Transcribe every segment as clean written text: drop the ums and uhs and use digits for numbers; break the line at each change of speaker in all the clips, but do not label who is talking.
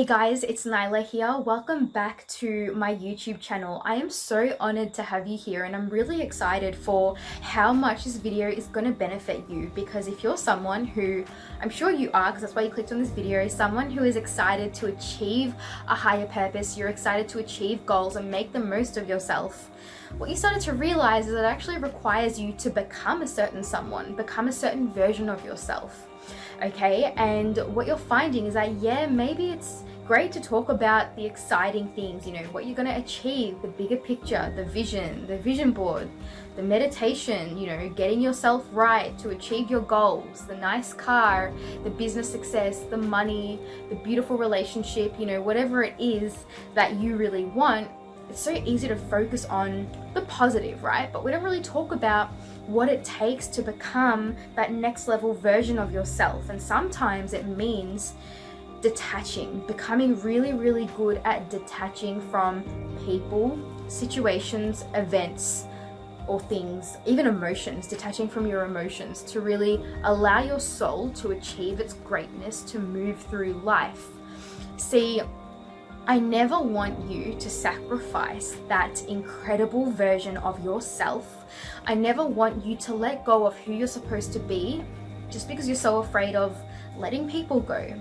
Hey guys, it's Nyla here. Welcome back to my YouTube channel. I am so honored to have you here and I'm really excited for how much this video is going to benefit you, because if you're someone who, I'm sure you are because that's why you clicked on this video, someone who is excited to achieve a higher purpose, you're excited to achieve goals and make the most of yourself, what you started to realize is that it actually requires you to become a certain someone, become a certain version of yourself. Okay, and what you're finding is that maybe it's great to talk about the exciting things, what you're going to achieve, the bigger picture, the vision board, the meditation, getting yourself right to achieve your goals, the nice car, the business success, the money, the beautiful relationship, whatever it is that you really want. It's so easy to focus on the positive, right? But we don't really talk about what it takes to become that next level version of yourself. And sometimes it means detaching, becoming really, really good at detaching from people, situations, events, or things, even emotions, detaching from your emotions to really allow your soul to achieve its greatness, to move through life. See, I never want you to sacrifice that incredible version of yourself. I never want you to let go of who you're supposed to be just because you're so afraid of letting people go,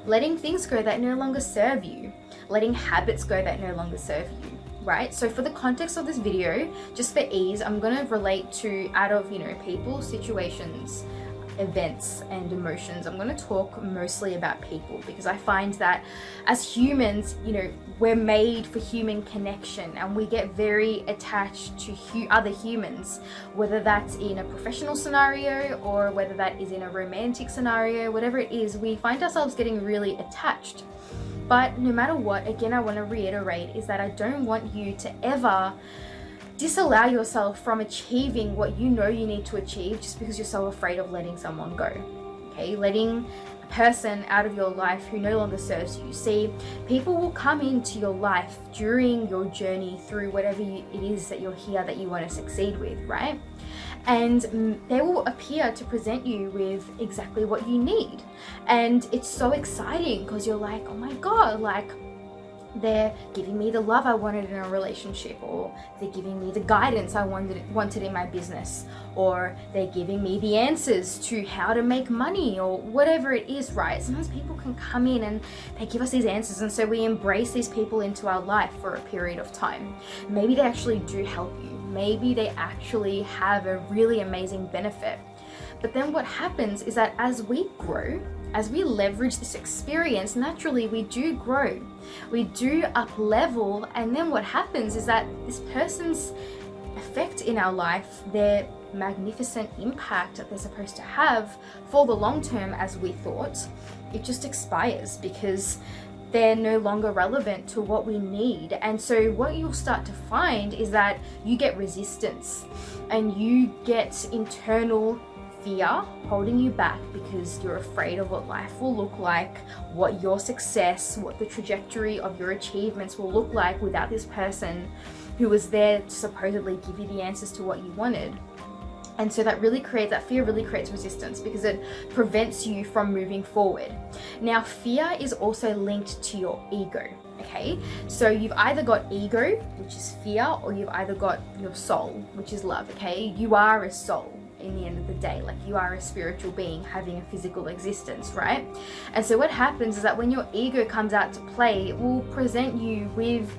letting things go that no longer serve you, letting habits go that no longer serve you, right? So for the context of this video, just for ease, I'm going to relate to out of, people, situations, events and emotions. I'm going to talk mostly about people because I find that as humans, we're made for human connection and we get very attached to other humans, whether that's in a professional scenario or whether that is in a romantic scenario, whatever it is, we find ourselves getting really attached. But no matter what, again, I want to reiterate is that I don't want you to ever disallow yourself from achieving what you know you need to achieve just because you're so afraid of letting someone go. Okay, letting a person out of your life who no longer serves you. See, people will come into your life during your journey through whatever it is that you're here that you want to succeed with, right? And they will appear to present you with exactly what you need. And it's so exciting because you're like, oh my God, they're giving me the love I wanted in a relationship, or they're giving me the guidance I wanted in my business, or they're giving me the answers to how to make money, or whatever it is, right? Sometimes people can come in and they give us these answers, and so we embrace these people into our life for a period of time. Maybe they actually do help you. Maybe they actually have a really amazing benefit. But then what happens is that as we grow, as we leverage this experience, naturally we do grow, we do up level, and then what happens is that this person's effect in our life, their magnificent impact that they're supposed to have for the long term as we thought, it just expires because they're no longer relevant to what we need. And so what you'll start to find is that you get resistance and you get internal fear holding you back because you're afraid of what life will look like, what your success, what the trajectory of your achievements will look like without this person who was there to supposedly give you the answers to what you wanted. And so that fear really creates resistance because it prevents you from moving forward. Now, fear is also linked to your ego. Okay, so you've either got ego, which is fear, or you've either got your soul, which is love. Okay, you are a soul in the end of the day, like you are a spiritual being having a physical existence, right? And so what happens is that when your ego comes out to play, it will present you with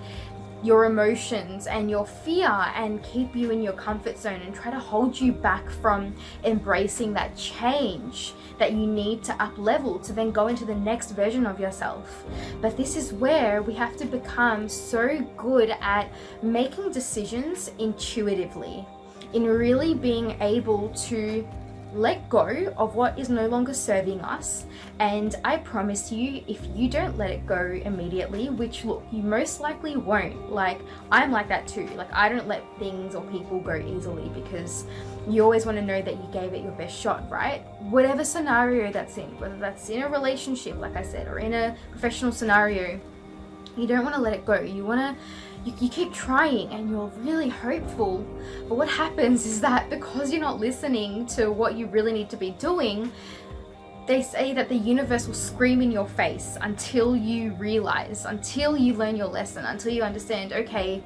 your emotions and your fear and keep you in your comfort zone and try to hold you back from embracing that change that you need to up level to then go into the next version of yourself. But this is where we have to become so good at making decisions intuitively, in really being able to let go of what is no longer serving us. And I promise you, if you don't let it go immediately, which look, you most likely won't, like I'm like that too, like I don't let things or people go easily because you always want to know that you gave it your best shot, right? Whatever scenario that's in, whether that's in a relationship, like I said, or in a professional scenario, you don't want to let it go. You keep trying and you're really hopeful, but what happens is that because you're not listening to what you really need to be doing, They say that the universe will scream in your face until you realize, until you learn your lesson, until you understand, okay,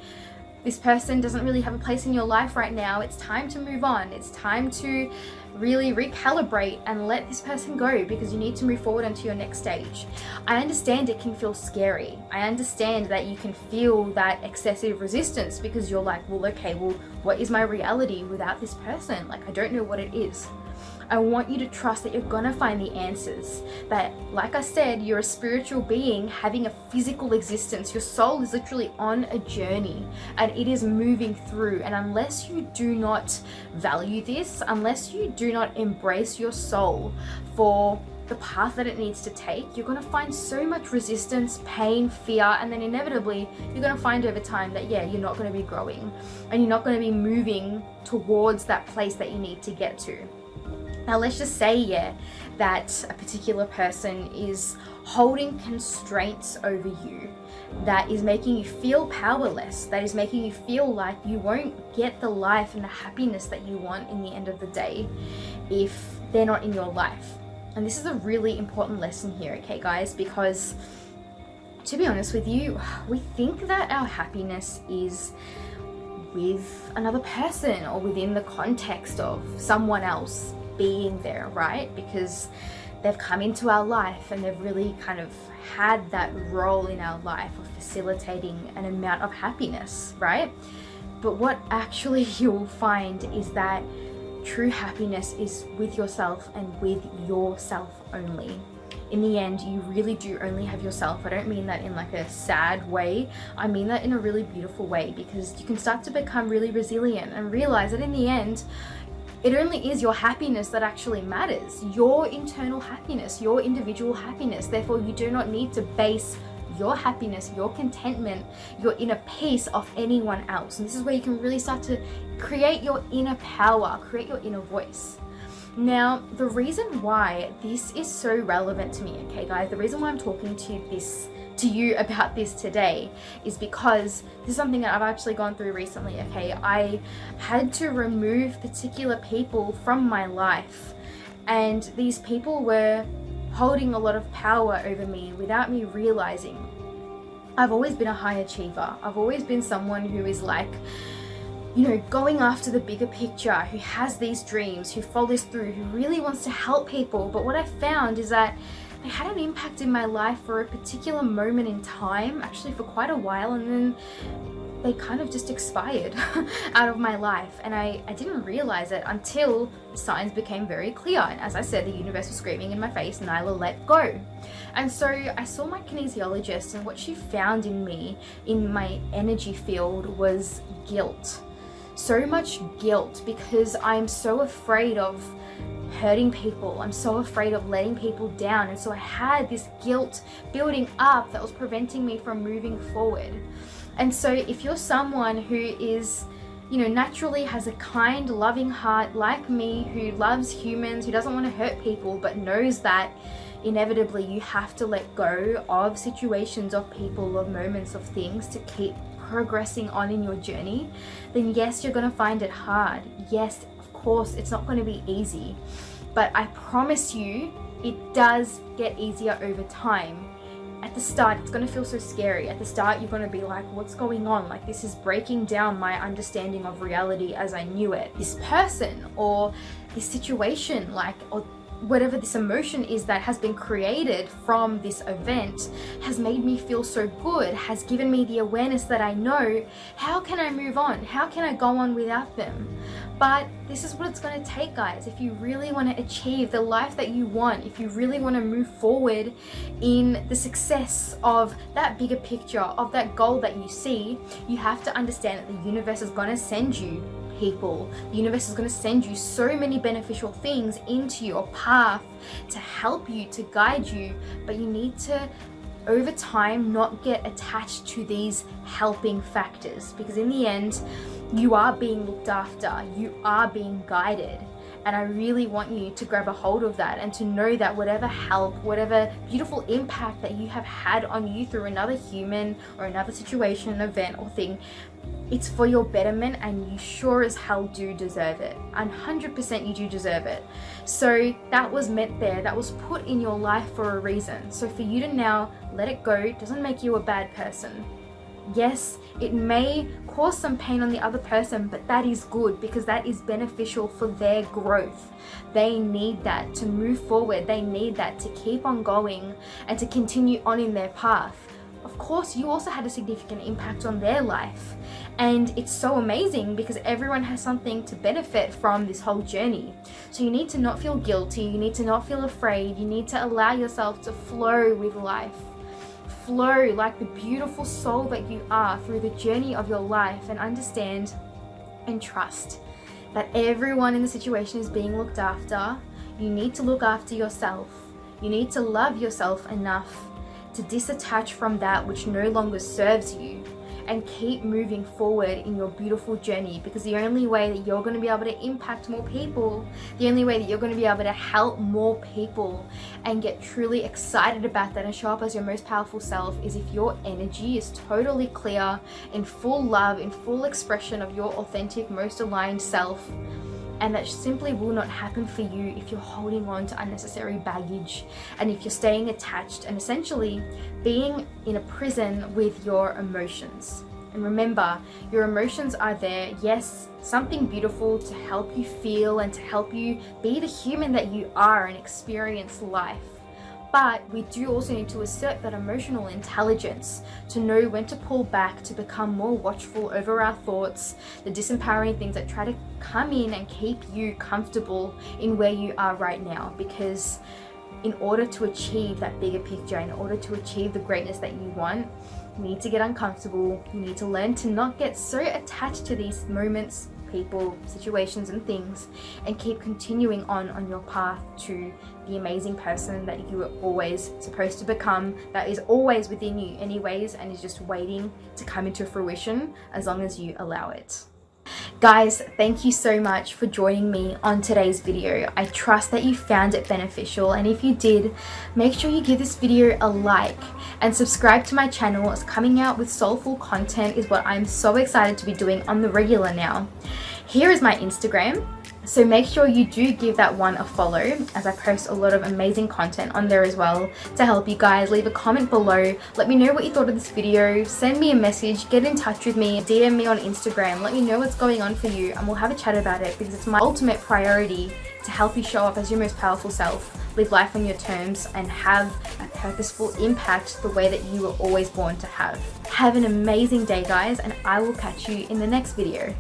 this person doesn't really have a place in your life right now. It's time to move on. It's time to really recalibrate and let this person go, because you need to move forward onto your next stage. I understand it can feel scary. I understand that you can feel that excessive resistance because you're like, well, okay, well, what is my reality without this person? Like, I don't know what it is. I want you to trust that you're gonna find the answers. That, like I said, you're a spiritual being having a physical existence. Your soul is literally on a journey and it is moving through. And unless you do not value this, unless you do not embrace your soul for the path that it needs to take, you're going to find so much resistance, pain, fear, and then inevitably you're going to find over time that, yeah, you're not going to be growing and you're not going to be moving towards that place that you need to get to. Now, let's just say, yeah, that a particular person is holding constraints over you that is making you feel powerless, that is making you feel like you won't get the life and the happiness that you want in the end of the day if they're not in your life. And this is a really important lesson here, okay, guys, because to be honest with you, we think that our happiness is with another person or within the context of someone else being there, right? Because they've come into our life and they've really kind of had that role in our life of facilitating an amount of happiness, right? But what actually you'll find is that true happiness is with yourself and with yourself only. In the end, you really do only have yourself. I don't mean that in like a sad way. I mean that in a really beautiful way, because you can start to become really resilient and realize that in the end, it only is your happiness that actually matters. Your internal happiness, your individual happiness. Therefore, you do not need to base your happiness, your contentment, your inner peace off anyone else. And this is where you can really start to create your inner power, create your inner voice. Now, the reason why this is so relevant to me, okay, guys, the reason why I'm talking to you about this today is because this is something that I've actually gone through recently, okay? I had to remove particular people from my life, and these people were holding a lot of power over me without me realizing. I've always been a high achiever. I've always been someone who is like, you know, going after the bigger picture, who has these dreams, who follows through, who really wants to help people. But what I found is that they had an impact in my life for a particular moment in time, actually for quite a while, and then they kind of just expired out of my life. And I didn't realize it until the signs became very clear. And as I said, the universe was screaming in my face, Nyla, let go. And so I saw my kinesiologist, and what she found in me, in my energy field, was guilt. So much guilt, because I'm so afraid of hurting people. I'm so afraid of letting people down. And so I had this guilt building up that was preventing me from moving forward. And so if you're someone who is, you know, naturally has a kind, loving heart like me, who loves humans, who doesn't want to hurt people, but knows that inevitably you have to let go of situations, of people, of moments, of things to keep progressing on in your journey, then yes, you're going to find it hard. Yes, of course, it's not going to be easy, but I promise you, it does get easier over time. At the start, it's going to feel so scary. At the start, you're going to be like, what's going on? Like, this is breaking down my understanding of reality as I knew it. This person or this situation, like, or whatever this emotion is that has been created from this event has made me feel so good, has given me the awareness that I know, how can I move on? How can I go on without them? But this is what it's going to take, guys. If you really want to achieve the life that you want, if you really want to move forward in the success of that bigger picture, of that goal that you see, you have to understand that the universe is going to send you people. The universe is going to send you so many beneficial things into your path to help you, to guide you, but you need to, over time, not get attached to these helping factors, because in the end, you are being looked after, you are being guided, And I really want you to grab a hold of that and to know that whatever help, whatever beautiful impact that you have had on you through another human or another situation, event or thing, it's for your betterment, and you sure as hell do deserve it. 100% you do deserve it. So that was meant there, that was put in your life for a reason. So for you to now let it go doesn't make you a bad person. Yes, it may cause some pain on the other person, but that is good because that is beneficial for their growth. They need that to move forward. They need that to keep on going and to continue on in their path. Of course, you also had a significant impact on their life. And it's so amazing because everyone has something to benefit from this whole journey. So you need to not feel guilty. You need to not feel afraid. You need to allow yourself to flow with life. Flow like the beautiful soul that you are through the journey of your life, and understand and trust that everyone in the situation is being looked after. You need to look after yourself. You need to love yourself enough to disattach from that which no longer serves you and keep moving forward in your beautiful journey, because the only way that you're going to be able to impact more people, the only way that you're going to be able to help more people and get truly excited about that and show up as your most powerful self, is if your energy is totally clear, in full love, in full expression of your authentic, most aligned self. And that simply will not happen for you if you're holding on to unnecessary baggage and if you're staying attached and essentially being in a prison with your emotions. And remember, your emotions are there, yes, something beautiful to help you feel and to help you be the human that you are and experience life. But we do also need to assert that emotional intelligence to know when to pull back, to become more watchful over our thoughts, the disempowering things that try to come in and keep you comfortable in where you are right now. Because in order to achieve that bigger picture, in order to achieve the greatness that you want, you need to get uncomfortable. You need to learn to not get so attached to these moments, people, situations and things, and keep continuing on your path to the amazing person that you are always supposed to become, that is always within you anyways, and is just waiting to come into fruition as long as you allow it. Guys, thank you so much for joining me on today's video. I trust that you found it beneficial, and if you did, make sure you give this video a like and subscribe to my channel, as coming out with soulful content is what I'm so excited to be doing on the regular now. Here is my Instagram, so make sure you do give that one a follow, as I post a lot of amazing content on there as well to help you guys. Leave a comment below, let me know what you thought of this video, send me a message, get in touch with me, DM me on Instagram, let me know what's going on for you, and we'll have a chat about it, because it's my ultimate priority to help you show up as your most powerful self, live life on your terms, and have a purposeful impact the way that you were always born to have. Have an amazing day, guys, and I will catch you in the next video.